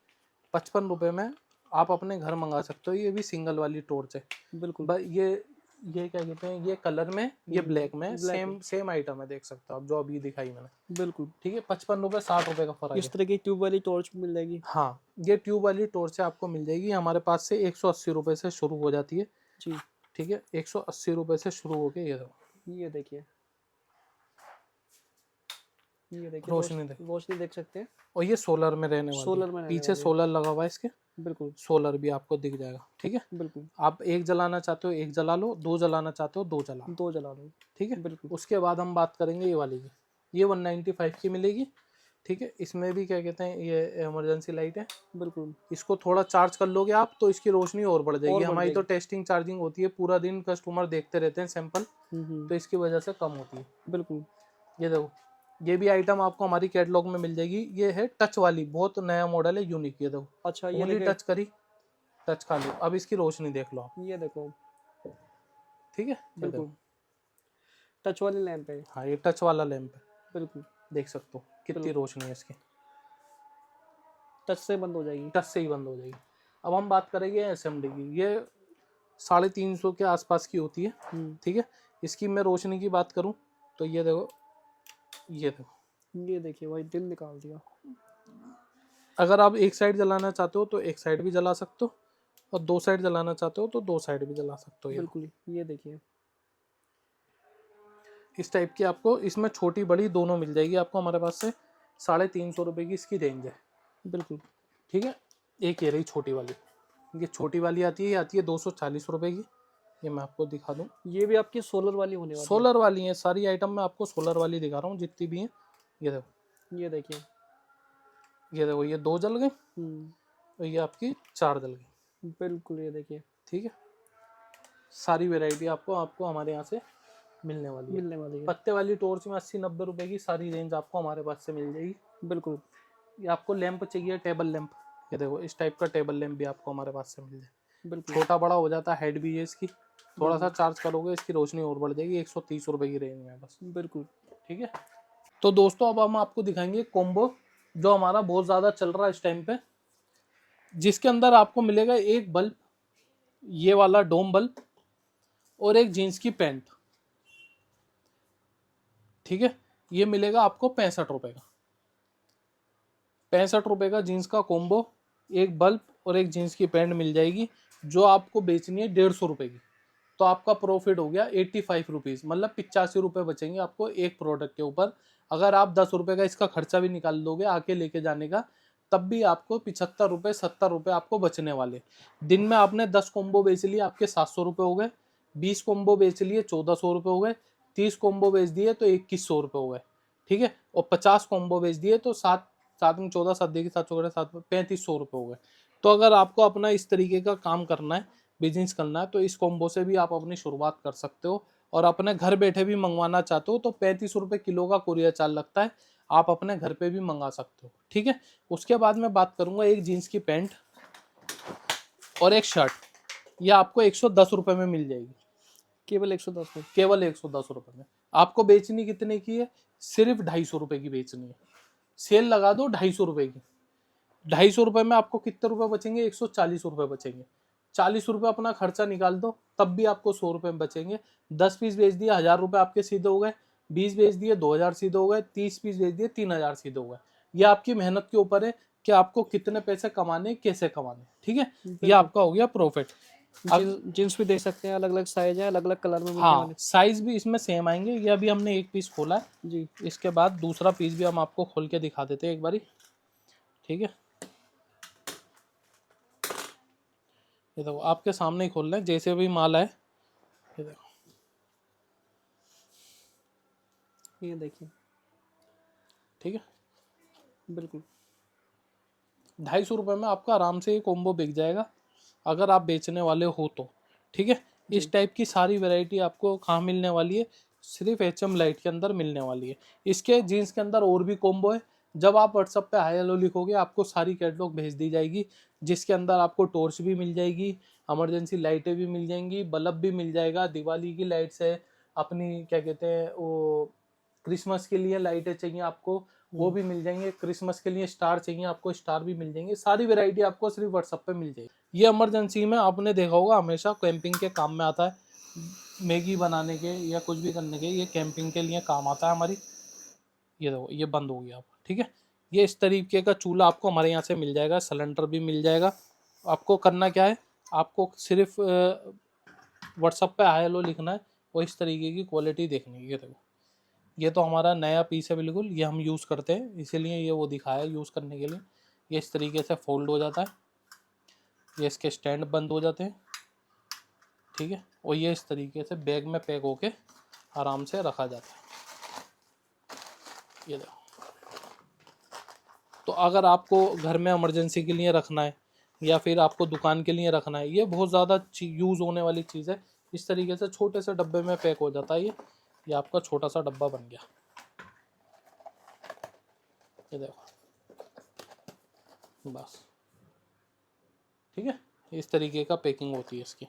55 रुपए में आप अपने घर मंगा सकते हो। ये भी सिंगल वाली टॉर्च है। बिल्कुल ये क्या कहते हैं, ये कलर में, ये ब्लैक में, ब्लैक सेम सेम आइटम है, देख सकते हो आप, जो अभी दिखाई मैंने। बिल्कुल। ठीक है, 55 रुपए 60 रुपए का फर्क इस है। तरह की ट्यूब वाली टॉर्च मिल जाएगी। हाँ, ये ट्यूब वाली टॉर्च आपको मिल जाएगी हमारे पास से 180 रुपए से शुरू हो जाती है। जी। ठीक है, 180 रुपए से शुरू होके ये देखो, ये देखिए। ये देखिए रोशनी देख। रोशनी देख सकते हैं। और ये सोलर में रहने वाली है। सोलर में रहने पीछे वाली है। सोलर लगा हुआ है इसके, बिल्कुल सोलर भी आपको दिख जाएगा। ठीक है, बिल्कुल। आप एक जलाना चाहते हो एक जला लो, 2 जलाना चाहते हो 2 जला लो। 2 जला लो। ठीक है, बिल्कुल उसके बाद हम बात करेंगे ये वाली की, ये 195 की मिलेगी। ठीक है, इसमें भी क्या कहते हैं, ये इमरजेंसी लाइट है। बिल्कुल। इसको थोड़ा चार्ज कर लोगे आप तो इसकी रोशनी और बढ़ जाएगी। और बढ़ हमारी तो जाएगी। टेस्टिंग चार्जिंग होती है, पूरा दिन कस्टमर देखते रहते हैं सैंपल, तो इसकी वजह से कम होती है। बिल्कुल। ये देखो, ये भी आइटम आपको हमारी कैटलॉग में मिल जाएगी। ये है टच वाली, बहुत नया मॉडल है, यूनिक। ये देखो, अच्छा ये उंगली देखिए। टच करी, टच खा लो। अब इसकी रोशनी देख लो आप। ये देखो। ठीक है, ये बिल्कुल देखो। टच वाली लैंप है। हाँ, ये टच वाला लैंप है, बिल्कुल देख सकते हो कितनी बिल्कुल। रोशनी है इसकी। टच से बंद हो जाएगी। टच से ही बंद हो जाएगी। अब हम बात करेंगे एसएमडी की। ये 350 के आसपास की होती है। ठीक है, इसकी मैं रोशनी की बात करूं तो ये देखो, ये देखो, ये देखिए भाई, दिन निकाल दिया। अगर आप एक साइड जलाना चाहते हो तो एक साइड भी जला सकते हो, और 2 साइड जलाना चाहते हो तो 2 साइड भी जला सकते हो। ये बिल्कुल। ये देखिए। इस टाइप की आपको इसमें छोटी बड़ी दोनों मिल जाएगी आपको हमारे पास से। 350 रुपए की इसकी रेंज है। बिल्कुल। ठीक है, एक ये रही छोटी वाली। ये छोटी वाली आती है, ये आती है 240 रुपए की। ये मैं आपको दिखा दूं, ये भी आपकी सोलर वाली होने वाली सोलर वाली है सारी आइटम। मैं आपको सोलर वाली दिखा रहा हूँ जितनी भी हैं। ये देखो, है। ये देखिए। ये देखो, ये 2 जल गई हम्म। और ये आपकी 4 जल गई। बिल्कुल। ये देखिए। ठीक है, सारी वैरायटी आपको आपको हमारे यहाँ से मिलने वाली है। मिलने वाली है। पत्ते वाली टॉर्च में 80-90 रुपए की सारी रेंज आपको हमारे पास से मिल जाएगी। बिल्कुल। ये आपको लैंप चाहिए, टेबल लैंप, ये देखो इस टाइप का टेबल लैंप भी आपको हमारे पास से मिल जाए। बिल्कुल। छोटा बड़ा हो जाता है, हेड भी है इसकी, थोड़ा सा चार्ज करोगे इसकी रोशनी और बढ़ जाएगी। 130 रुपए की रेंज में बस। बिल्कुल। ठीक है, तो दोस्तों अब हम आपको दिखाएंगे कॉम्बो, जो हमारा बहुत ज़्यादा चल रहा है इस टाइम पे, जिसके अंदर आपको मिलेगा एक बल्ब, ये वाला डोम बल्ब, और एक जीन्स की पैंट। ठीक है, ये मिलेगा आपको 65 रुपए का। 65 रुपए का जीन्स का कॉम्बो, एक बल्ब और एक जीन्स की पैंट मिल जाएगी, जो आपको बेचनी है 150 रुपए की। तो आपका प्रॉफिट हो गया 85 रुपीज़, मतलब 85 रुपये बचेंगे आपको एक प्रोडक्ट के ऊपर। अगर आप 10 रुपए का इसका खर्चा भी निकाल दोगे आके लेके जाने का, तब भी आपको 75 रुपए 70 रुपए आपको बचने वाले। दिन में आपने 10 कॉम्बो बेच लिए, आपके 700 रुपए हो गए। 20 कॉम्बो बेच लिए, 1400 रुपए हो गए। 30 कॉम्बो बेच दिए तो 2100 रुपए हो गए, ठीक है। और 50 कॉम्बो बेच दिए तो 7 7 में 14, 7 देखिए 7 चौके 7, 3500 रुपए हो गए। तो अगर आपको अपना इस तरीके का काम करना है, बिजनेस करना है, तो इस कॉम्बो से भी आप अपनी शुरुआत कर सकते हो। और अपने घर बैठे भी मंगवाना चाहते हो तो 35 रुपए किलो का कुरियर चार्ज लगता है, आप अपने घर पे भी मंगा सकते हो, ठीक है। उसके बाद मैं बात करूंगा एक जीन्स की पैंट और एक शर्ट, ये आपको 110 रुपए में मिल जाएगी, केवल 110 में। केवल 110 रुपए में। आपको बेचनी कितने की है? सिर्फ 250 रुपए की बेचनी है। सेल लगा दो 250 रुपए की। 250 रुपए में आपको कितने रुपए बचेंगे? 140 रुपए बचेंगे। 40 रुपए अपना खर्चा निकाल दो, तब भी आपको 100 रुपए में बचेंगे। 10 पीस बेच दिए 1000 रुपए आपके सीधे हो गए। 20 बेच दिए 2000 सीधे हो गए। 30 पीस बेच दिए 3000 सीधे हो गए। ये आपकी मेहनत के ऊपर है कि आपको कितने पैसे कमाने, कैसे कमाने, ठीक है। ये बिल्कुल। आपका हो गया प्रॉफिट। जीन्स भी देख सकते हैं, अलग अलग साइज है, अलग अलग कलर में मिलने हाँ, वाले। साइज भी इसमें सेम आएंगे। ये अभी हमने एक पीस खोला है, जी। इसके बाद दूसरा पीस भी हम आपको खोल के दिखा देते हैं एक बारी, ठीक है। ये देखो आपके सामने ही खोल रहे हैं, जैसे भी माल आए। ये देखो, ये देखिए, ठीक है। बिल्कुल। 250 रुपये में आपका आराम से ये कॉम्बो बिक जाएगा, अगर आप बेचने वाले हो तो, ठीक है। इस टाइप की सारी वैरायटी आपको कहाँ मिलने वाली है? सिर्फ HM लाइट के अंदर मिलने वाली है। इसके जीन्स के अंदर और भी कॉम्बो है। जब आप व्हाट्सअप पे हाय हेलो लिखोगे, आपको सारी कैटलॉग भेज दी जाएगी, जिसके अंदर आपको टॉर्च भी मिल जाएगी, इमरजेंसी लाइटें भी मिल जाएंगी, बल्ब भी मिल जाएगा, दिवाली की लाइट्स है, अपनी क्या कहते हैं वो क्रिसमस के लिए लाइटें चाहिए आपको, वो भी मिल जाएंगे। क्रिसमस के लिए स्टार चाहिए आपको, स्टार भी मिल जाएंगे। सारी वैरायटी आपको सिर्फ व्हाट्सएप पे मिल जाएगी। ये इमरजेंसी में आपने देखा होगा हमेशा कैंपिंग के काम में आता है, मैगी बनाने के या कुछ भी करने के, ये कैंपिंग के लिए काम आता है हमारी। ये देखो ये बंद हो गया, ठीक है। ये इस तरीके का चूल्हा आपको हमारे यहाँ से मिल जाएगा, सिलेंडर भी मिल जाएगा। आपको करना क्या है, आपको सिर्फ व्हाट्सएप पे हाय हेलो लिखना है और इस तरीके की क्वालिटी देखनी है। ये देखो, ये तो हमारा नया पीस है बिल्कुल, ये हम यूज़ करते हैं इसीलिए ये वो दिखाया है यूज़ करने के लिए। ये इस तरीके से फोल्ड हो जाता है, ये इसके स्टैंड बंद हो जाते हैं, ठीक है। और ये इस तरीके से बैग में पैक होके आराम से रखा जाता है। ये देखो, तो अगर आपको घर में इमरजेंसी के लिए रखना है या फिर आपको दुकान के लिए रखना है, ये बहुत ज़्यादा यूज़ होने वाली चीज़ है। इस तरीके से छोटे से डब्बे में पैक हो जाता है ये आपका छोटा सा डब्बा बन गया। ये देखो बस, ठीक है। इस तरीके का पैकिंग होती है इसकी।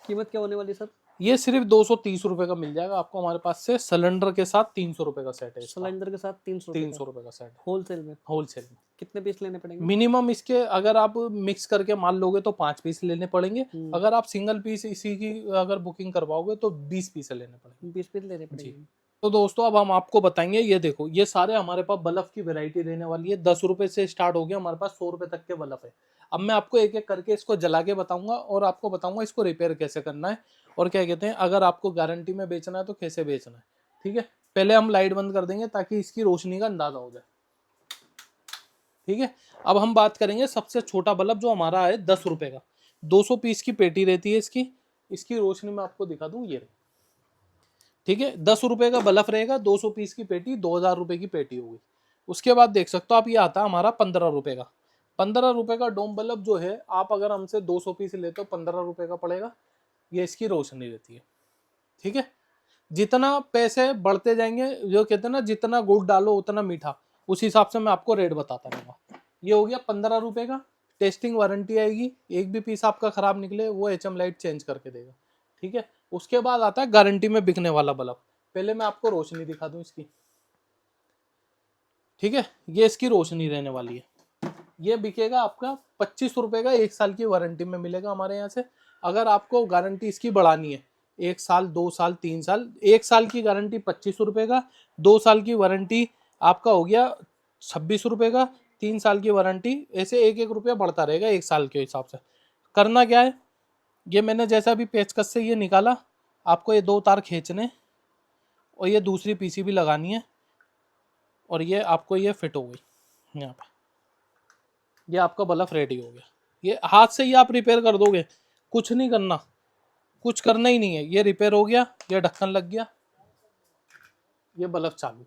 कीमत क्या होने वाली है सर? ये सिर्फ 230 रुपए का मिल जाएगा आपको हमारे पास से। सिलेंडर के साथ 300 रुपए का सेट है इसका। सिलेंडर के साथ 300 300 रुपए का सेट है होलसेल में। होलसेल में। कितने पीस लेने पड़ेंगे? मिनिमम इसके अगर आप मिक्स करके माल लोगे तो 5 पीस लेने पड़ेंगे। अगर आप सिंगल पीस इसी की अगर बुकिंग करवाओगे तो 20 पीस लेने पड़ेंगे। 20 पीस लेने पड़ेंगे। तो दोस्तों अब हम आपको बताएंगे, ये देखो ये सारे हमारे पास बल्ब की वैरायटी रहने वाली है। 10 रुपए से स्टार्ट हो गया, हमारे पास 100 रुपए तक के बल्ब है। अब मैं आपको एक एक करके इसको जला के बताऊंगा और आपको बताऊंगा इसको रिपेयर कैसे करना है और क्या कहते हैं अगर आपको गारंटी में बेचना है तो कैसे बेचना है, ठीक है। पहले हम लाइट बंद कर देंगे ताकि इसकी रोशनी का अंदाजा हो जाए, ठीक है। अब हम बात करेंगे सबसे छोटा बल्ब जो हमारा है 10 रुपए का। 200 पीस की पेटी रहती है इसकी। इसकी रोशनी में आपको दिखा दूं, ये ठीक है। 10 रुपए का बल्ब रहेगा, 200 पीस की पेटी, 2000 रुपए की पेटी होगी। उसके बाद देख सकते हो आप, ये आता है हमारा 15 रुपए का। 15 रुपए का डोम बल्ब जो है, आप अगर हमसे 200 पीस लेते हो 15 रुपए का पड़ेगा। ये इसकी रोशनी रहती है, ठीक है। जितना पैसे बढ़ते जाएंगे, जो कहते हैं ना जितना गुड़ डालो उतना मीठा, उस हिसाब से मैं आपको रेट बताता रहूंगा। ये हो गया 15 रुपए का। टेस्टिंग वारंटी आएगी, एक भी पीस आपका खराब निकले वो HM लाइट चेंज करके देगा, ठीक है। उसके बाद आता है गारंटी में बिकने वाला बल्ब। पहले मैं आपको रोशनी दिखा दूं इसकी, ठीक है। ये इसकी रोशनी रहने वाली है। ये बिकेगा आपका 25 रुपए का, 1 साल की वारंटी में मिलेगा हमारे यहाँ से। अगर आपको गारंटी इसकी बढ़ानी है 1 साल 2 साल 3 साल, 1 साल की गारंटी 25 रुपए का, 2 साल की वारंटी आपका हो गया 26 रुपए का, 3 साल की वारंटी, ऐसे 1-1 रुपया बढ़ता रहेगा 1 साल के हिसाब से। करना क्या है, ये मैंने जैसा भी पेचकस से ये निकाला, आपको ये 2 तार खींचने और ये दूसरी PCB लगानी है। और ये आपको ये फिट हो गई यहाँ पे, ये आपका बल्ब रेडी हो गया। ये हाथ से ही आप रिपेयर कर दोगे, कुछ नहीं करना, कुछ करना ही नहीं है, ये रिपेयर हो गया, ये ढक्कन लग गया, ये बल्ब चालू।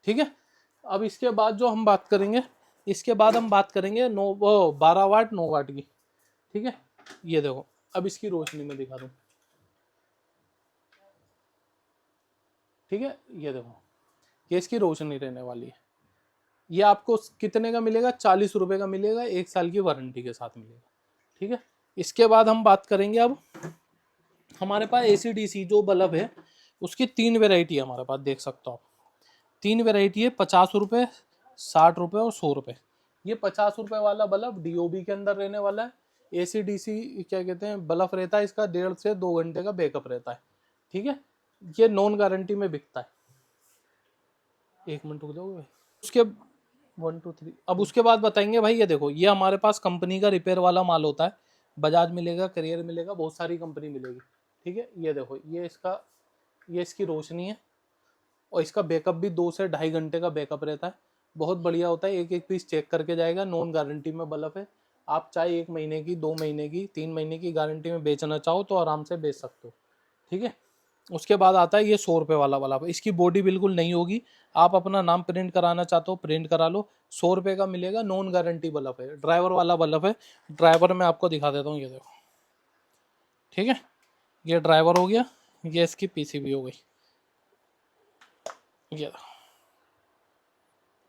ठीक है। अब इसके बाद जो हम बात करेंगे, इसके बाद हम बात करेंगे 12 वाट 9 वाट की। ठीक है। ये देखो, अब इसकी रोशनी में दिखा दूं। ठीक है, ये देखो, ये इसकी रोशनी रहने वाली है। ये आपको कितने का मिलेगा? 40 रुपए का मिलेगा, 1 साल की वारंटी के साथ मिलेगा। ठीक है। इसके बाद हम बात करेंगे, अब हमारे पास AC/DC जो बल्ब है उसकी 3 वेराइटी है हमारे पास, देख सकते हो आप। 3 वेराइटी है, 50 रुपये, 60 रुपये और 100 रुपये। ये 50 रुपये वाला बल्ब DOB के अंदर रहने वाला है। AC/DC क्या कहते हैं बल्ब रहता है, इसका 1.5 से 2 घंटे का बैकअप रहता है। ठीक है। ये नॉन गारंटी में बिकता है। 1 मिनट रुक जाओगे भाई। उसके 1 2 3 अब उसके बाद बताएंगे भाई। ये देखो, ये हमारे पास कंपनी का रिपेयर वाला माल होता है। बजाज मिलेगा, करियर मिलेगा, बहुत सारी कंपनी मिलेगी। ठीक है। ये देखो, ये इसकी रोशनी है, और इसका बैकअप भी 2 से 2.5 घंटे का बैकअप रहता है। बहुत बढ़िया होता है, एक एक पीस चेक करके जाएगा। नॉन गारंटी में बल्ब है। आप चाहे 1 महीने की, 2 महीने की, 3 महीने की गारंटी में बेचना चाहो तो आराम से बेच सकते हो। ठीक है। उसके बाद आता है ये 100 रुपये वाला बल्ब। इसकी बॉडी बिल्कुल नहीं होगी, आप अपना नाम प्रिंट कराना चाहते हो प्रिंट करा लो। 100 रुपये का मिलेगा, नॉन गारंटी बल्ब है, ड्राइवर वाला बल्ब है। ड्राइवर में आपको दिखा देता हूँ, ये देखो। ठीक है, ये ड्राइवर हो गया, ये इसकी PCB हो गई।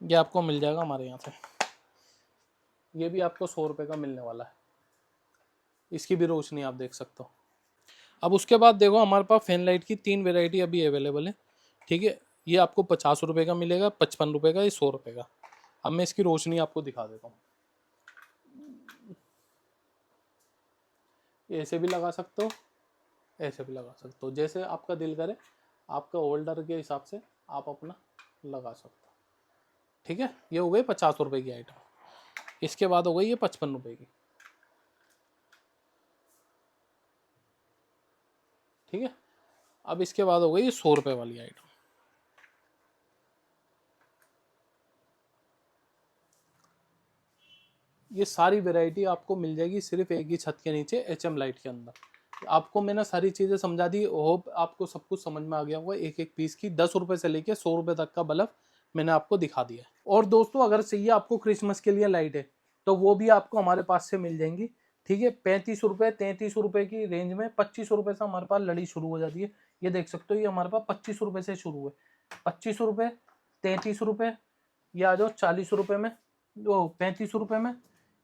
ये आपको मिल जाएगा हमारे यहाँ से। ये भी आपको 100 रुपये का मिलने वाला है। इसकी भी रोशनी आप देख सकते हो। अब उसके बाद देखो, हमारे पास फैन लाइट की 3 वेराइटी अभी अवेलेबल है। ठीक है। ये आपको 50 रुपये का मिलेगा, 55 रुपये का, ये 100 रुपये का। अब मैं इसकी रोशनी आपको दिखा देता हूँ। ऐसे भी लगा सकते हो, ऐसे भी लगा सकते हो, जैसे आपका दिल करे। आपका होल्डर के हिसाब से आप अपना लगा सकते हो। ठीक है। ये हो गई 50 रुपये की आइटम। इसके बाद हो गई ये 55 रुपये की। ठीक है। अब इसके बाद हो गई ये 100 रुपये वाली आइटम। ये सारी वैरायटी आपको मिल जाएगी सिर्फ एक ही छत के नीचे, HM लाइट के अंदर। आपको मैंने सारी चीज़ें समझा दी, होप आपको सब कुछ समझ में आ गया होगा। एक एक पीस की 10 रुपये से लेके 100 रुपये तक का बल्ब मैंने आपको दिखा दिया है। और दोस्तों, अगर चाहिए आपको क्रिसमस के लिए लाइट है तो वो भी आपको हमारे पास से मिल जाएंगी। ठीक है। 35 रुपये 33 रुपये की रेंज में, 25 रुपये से हमारे पास लड़ी शुरू हो जाती है। ये देख सकते हो, ये हमारे पास 25 रुपये से शुरू है। 25 रुपये, 33 रुपये, ये आ जाओ 40 रुपये में, 35 रुपये में।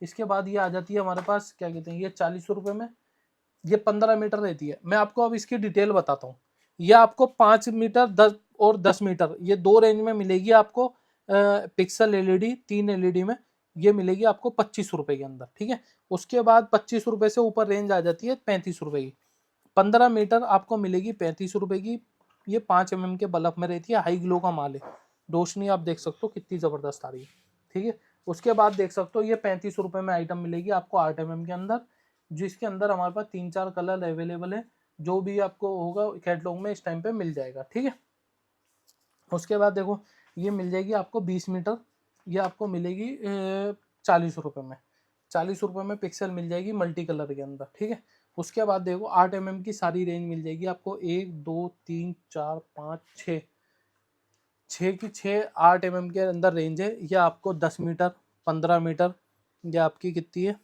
इसके बाद ये आ जाती है हमारे पास, क्या कहते हैं, ये 40 रुपये में। ये 15 मीटर रहती है। मैं आपको अब इसकी डिटेल बताता हूँ। ये आपको 5 मीटर 10 और 10 मीटर, ये 2 रेंज में मिलेगी आपको। पिक्सल LED 3 LED में ये मिलेगी आपको 25 रुपये के अंदर। ठीक है। उसके बाद 25 रुपये से ऊपर रेंज आ जाती है 35 रुपये की। 15 मीटर आपको मिलेगी 35 रुपये की। ये 5 mm के बल्ब में रहती है, हाई ग्लो का माल है। रोशनी आप देख सकते हो कितनी ज़बरदस्त आ रही है। ठीक है। उसके बाद देख सकते हो, ये 35 रुपये में आइटम मिलेगी आपको 8 mm के अंदर, जिसके अंदर हमारे पास 3-4 कलर अवेलेबल है। जो भी आपको होगा कैटलॉग में इस टाइम पे मिल जाएगा। ठीक है। उसके बाद देखो, ये मिल जाएगी आपको 20 मीटर, ये आपको मिलेगी 40 रुपये में। 40 रुपये में पिक्सल मिल जाएगी मल्टी कलर के अंदर। ठीक है। उसके बाद देखो, 8 mm की सारी रेंज मिल जाएगी आपको। 1 2 3 4 5 6 6 की 6 8 mm के अंदर रेंज है। ये आपको 10 मीटर, 15 मीटर, ये आपकी कितनी है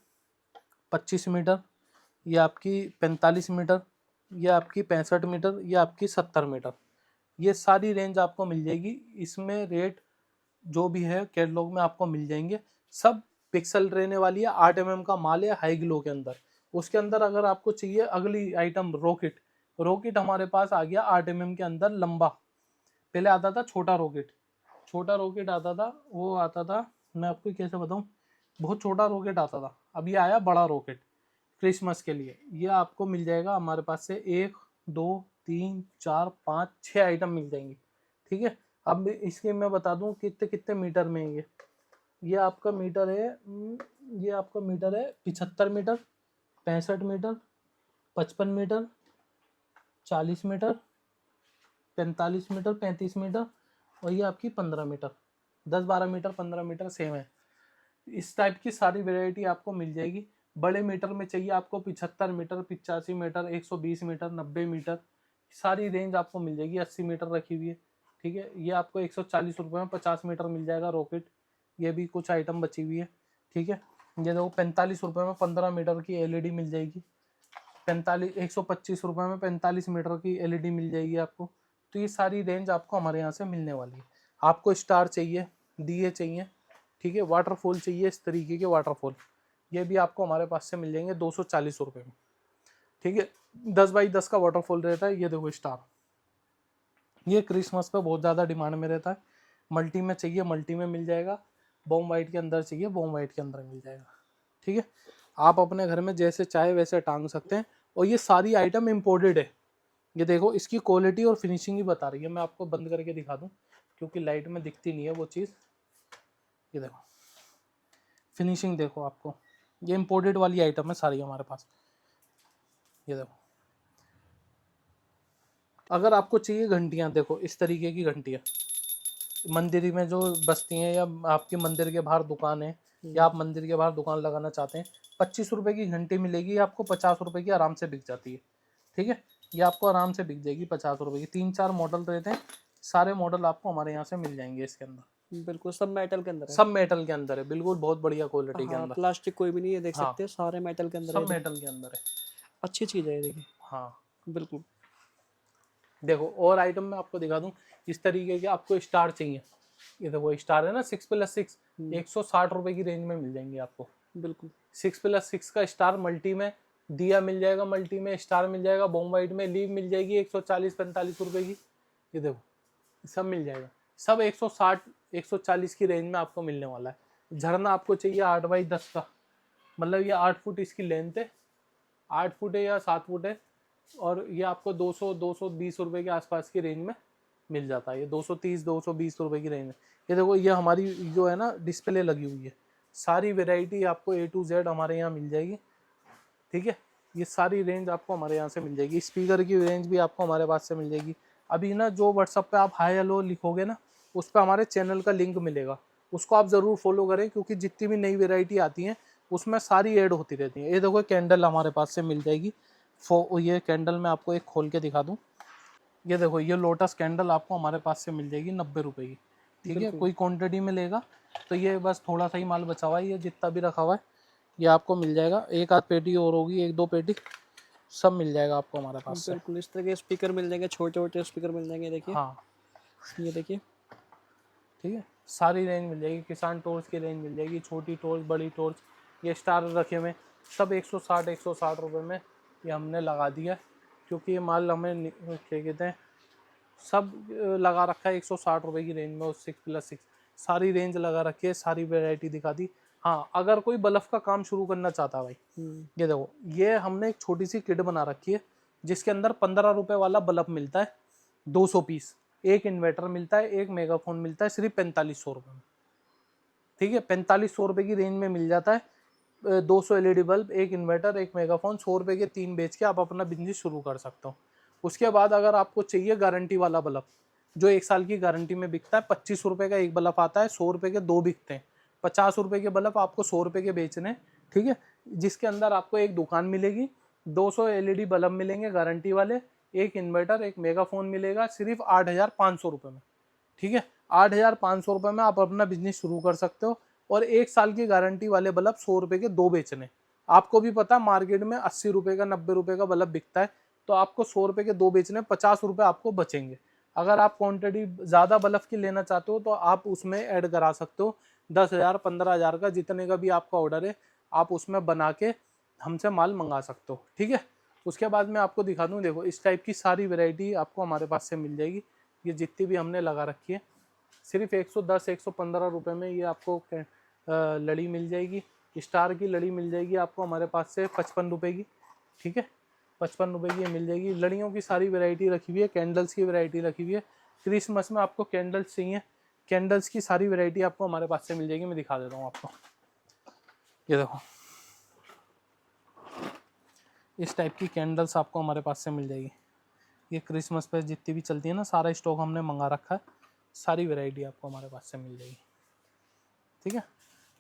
25 मीटर, ये आपकी 45 मीटर, ये आपकी 65 मीटर, ये आपकी 70 मीटर। ये सारी रेंज आपको मिल जाएगी। इसमें रेट जो भी है कैटलॉग में आपको मिल जाएंगे। सब पिक्सल रहने वाली है, 8 mm का माल है हाई ग्लो के अंदर। उसके अंदर अगर आपको चाहिए अगली आइटम रॉकेट, रॉकेट हमारे पास आ गया 8 mm के अंदर लंबा। पहले आता था छोटा रॉकेट, छोटा रॉकेट आता था, वो आता था, मैं आपको कैसे बताऊं, बहुत छोटा रॉकेट आता था। अब ये आया बड़ा रॉकेट क्रिसमस के लिए। ये आपको मिल जाएगा हमारे पास से 1 2 3 4 5 6 आइटम मिल जाएंगी। ठीक है। अब इसके मैं बता दूं कितने कितने मीटर में है ये आपका मीटर है, ये आपका मीटर है 75 metre, 65 metre, 55 metre, 40 metre, 45 metre, 35 metre, और ये आपकी 15 मीटर। 10-12 मीटर 15 मीटर सेम है। इस टाइप की सारी वैरायटी आपको मिल जाएगी। बड़े मीटर में चाहिए आपको 75 मीटर, 85 मीटर, 120 मीटर, 90 मीटर, सारी रेंज आपको मिल जाएगी। 80 मीटर रखी हुई है, ठीक है। ये आपको 140 रुपये में 50 मीटर मिल जाएगा रॉकेट। ये भी कुछ आइटम बची हुई है, ठीक है। ये देखो 45 रुपये में 15 मीटर की एलईडी मिल जाएगी। 125 रुपये में 45 मीटर की एलईडी मिल जाएगी आपको। तो ये सारी रेंज आपको हमारे यहाँ से मिलने वाली है। आपको स्टार चाहिए, दिए चाहिए, ठीक है, वाटरफॉल चाहिए, इस तरीके के वाटरफॉल, ये भी आपको हमारे पास से मिल जाएंगे 240 रुपये में, ठीक है। 10x10 का वाटरफॉल रहता है। ये देखो स्टार, ये क्रिसमस पे बहुत ज़्यादा डिमांड में रहता है। मल्टी में चाहिए मल्टी में मिल जाएगा, बॉम वाइट के अंदर चाहिए बॉम वाइट के अंदर मिल जाएगा, ठीक है। आप अपने घर में जैसे चाहे वैसे टांग सकते हैं। और ये सारी आइटम इम्पोर्टेड है। ये देखो इसकी क्वालिटी और फिनिशिंग ही बता रही है। मैं आपको बंद करके दिखा दूं क्योंकि लाइट में दिखती नहीं है वो चीज़। ये देखो फिनिशिंग देखो आपको, ये इम्पोर्टेड वाली आइटम है सारी हमारे पास। ये देखो, अगर आपको चाहिए घंटियाँ, देखो इस तरीके की घंटियाँ मंदिर में जो बसती हैं, या आपके मंदिर के बाहर दुकान है, या आप मंदिर के बाहर दुकान लगाना चाहते हैं, 25 रुपये की घंटी मिलेगी आपको, 50 रुपये की आराम से बिक जाती है, ठीक है। ये आपको आराम से बिक जाएगी 50 रुपये की। 3-4 मॉडल रहते हैं, सारे मॉडल आपको हमारे यहाँ से मिल जाएंगे इसके अंदर। बिल्कुल सब मेटल के अंदर है। सब मेटल के अंदर है, बिल्कुल बहुत बढ़िया क्वालिटी के हाँ, अंदर। प्लास्टिक कोई भी नहीं है, देख हाँ, सकते हैं सारे मेटल के अंदर है। सब मेटल के अंदर है। अच्छी चीज़ है ये, देखिए। हाँ बिल्कुल। देखो और आइटम मैं आपको दिखा दूं, इस तरीके के आपको स्टार चाहिए। ये देखो स्टार है ना 6+6, 160 रुपये की रेंज में मिल जाएंगे आपको। बिल्कुल 6+6 का स्टार मल्टी में, दिया मिल जाएगा मल्टी में, स्टार मिल जाएगा बॉम वाइट में, लीव मिल जाएगी 140-45 रुपये की। ये देखो सब मिल जाएगा, सब 160-140 की रेंज में आपको मिलने वाला है। झरना आपको चाहिए 8x10 का, मतलब ये 8 फुट इसकी लेंथ है, 8 फुट है या 7 फुट है, और ये आपको 200-220 रुपये के आसपास की रेंज में मिल जाता है। ये 230-220 रुपये की रेंज में। ये देखो ये हमारी जो है ना डिस्प्ले लगी हुई है, सारी वैरायटी आपको A to Z हमारे यहाँ मिल जाएगी, ठीक है। ये सारी रेंज आपको हमारे यहाँ से मिल जाएगी। स्पीकर की रेंज भी आपको हमारे पास से मिल जाएगी। अभी ना जो व्हाट्सअप पे आप हाई हेलो लिखोगे ना, उस पर हमारे चैनल का लिंक मिलेगा, उसको आप ज़रूर फॉलो करें, क्योंकि जितनी भी नई वैरायटी आती हैं उसमें सारी ऐड होती रहती है। ये देखो कैंडल हमारे पास से मिल जाएगी। ये कैंडल मैं आपको एक खोल के दिखा दूँ। ये देखो ये लोटस कैंडल आपको हमारे पास से मिल जाएगी 90 रुपये की, ठीक है। कोई क्वांटिटी में लेगा तो ये बस थोड़ा सा ही माल बचा हुआ है, ये जितना भी रखा हुआ है ये आपको मिल जाएगा। एक आध पेटी और होगी, 1-2 पेटी, सब मिल जाएगा आपको हमारे पास से। बिल्कुल इस तरह के स्पीकर मिल जाएंगे, छोटे छोटे स्पीकर मिल जाएंगे, देखिए। हाँ ये देखिए, ठीक है, सारी रेंज मिल जाएगी। किसान टॉर्च की रेंज मिल जाएगी, छोटी टॉर्च, बड़ी टॉर्च, ये स्टार रखे हुए सब 160 रुपये में ये हमने लगा दिया, क्योंकि ये माल हमें क्या कहते हैं सब लगा रखा है 160 रुपये की रेंज में। और 6+6 सारी रेंज लगा रखी है, सारी वैरायटी दिखा दी। हाँ अगर कोई बल्ब का काम शुरू करना चाहता है भाई, ये देखो ये हमने एक छोटी सी किट बना रखी है, जिसके अंदर 15 रुपये वाला बल्ब मिलता है 200 पीस, एक इन्वर्टर मिलता है, एक मेगाफोन मिलता है, सिर्फ 4500 रुपये में, ठीक है। 4500 रुपये की रेंज में मिल जाता है 200 LED बल्ब, एक इन्वर्टर, एक मेगाफोन, 100 रुपये के 3 बेच के आप अपना बिजनेस शुरू कर सकते हो। उसके बाद अगर आपको चाहिए गारंटी वाला बल्ब, जो 1 साल की गारंटी में बिकता है, 25 रुपये का एक बल्ब आता है, 100 रुपये के 2 बिकते हैं, 50 रुपये के बल्ब आपको 100 रुपये के बेचने, ठीक है। जिसके अंदर आपको एक दुकान मिलेगी, 200 LED बल्ब मिलेंगे गारंटी वाले, एक इन्वर्टर, एक मेगाफोन मिलेगा, सिर्फ 8,500 रुपये में, ठीक है। 8,500 रुपये में आप अपना बिजनेस शुरू कर सकते हो। और 1 साल की गारंटी वाले बल्ब 100 रुपये के 2 बेचने। आपको भी पता मार्केट में 80 रुपये का 90 रुपये का बल्ब बिकता है, तो आपको 100 रुपये के 2 बेचने, 50 रुपये आपको बचेंगे। अगर आप क्वांटिटी ज़्यादा बल्ब की लेना चाहते हो तो आप उसमें ऐड करा सकते हो, 10,000 15,000 का जितने का भी आपका ऑर्डर है आप उसमें बना के हमसे माल मंगा सकते हो, ठीक है। उसके बाद मैं आपको दिखा दूँ, देखो इस टाइप की सारी वैरायटी आपको हमारे पास से मिल जाएगी। ये जितनी भी हमने लगा रखी है सिर्फ 110-115 रुपये में ये आपको लड़ी मिल जाएगी। स्टार की लड़ी मिल जाएगी आपको हमारे पास से 55 रुपये की, ठीक है। 55 रुपये की मिल जाएगी। लड़ियों की सारी वैरायटी रखी हुई है, कैंडल्स की वैरायटी रखी हुई है। क्रिसमस में आपको कैंडल्स चाहिए, कैंडल्स की सारी वैरायटी आपको हमारे पास से मिल जाएगी। मैं दिखा देता हूँ आपको, ये देखो इस टाइप की कैंडल्स आपको हमारे पास से मिल जाएगी। ये क्रिसमस पे जितनी भी चलती है ना, सारा स्टॉक हमने मंगा रखा है, सारी वैरायटी आपको हमारे पास से मिल जाएगी। ठीक है।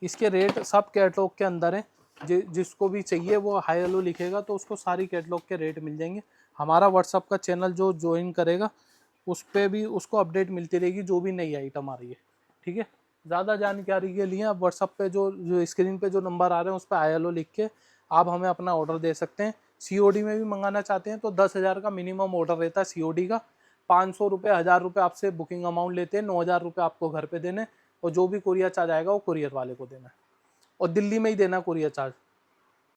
इसके रेट सब कैटलॉग के अंदर है, जिसको भी चाहिए वो हाई हेलो लिखेगा तो उसको सारी कैटलॉग के रेट मिल जाएंगे। हमारा व्हाट्सअप का चैनल जो ज्वाइन करेगा उस पर भी उसको अपडेट मिलती रहेगी जो भी नई आइटम आ रही है, ठीक है। ज़्यादा जानकारी के लिए आप व्हाट्सअप पे जो स्क्रीन पे जो नंबर आ रहे हैं उस पर हाई हेलो लिख के आप हमें अपना ऑर्डर दे सकते हैं। COD में भी मंगाना चाहते हैं तो 10,000 का मिनिमम ऑर्डर रहता है COD का। 500 रुपये 1000 रुपये आपसे बुकिंग अमाउंट लेते हैं, 9,000 रुपये आपको घर पे देने, और जो भी कुरियर चार्ज आएगा वो कुरियर वाले को देना है, और दिल्ली में ही देना कुरियर चार्ज।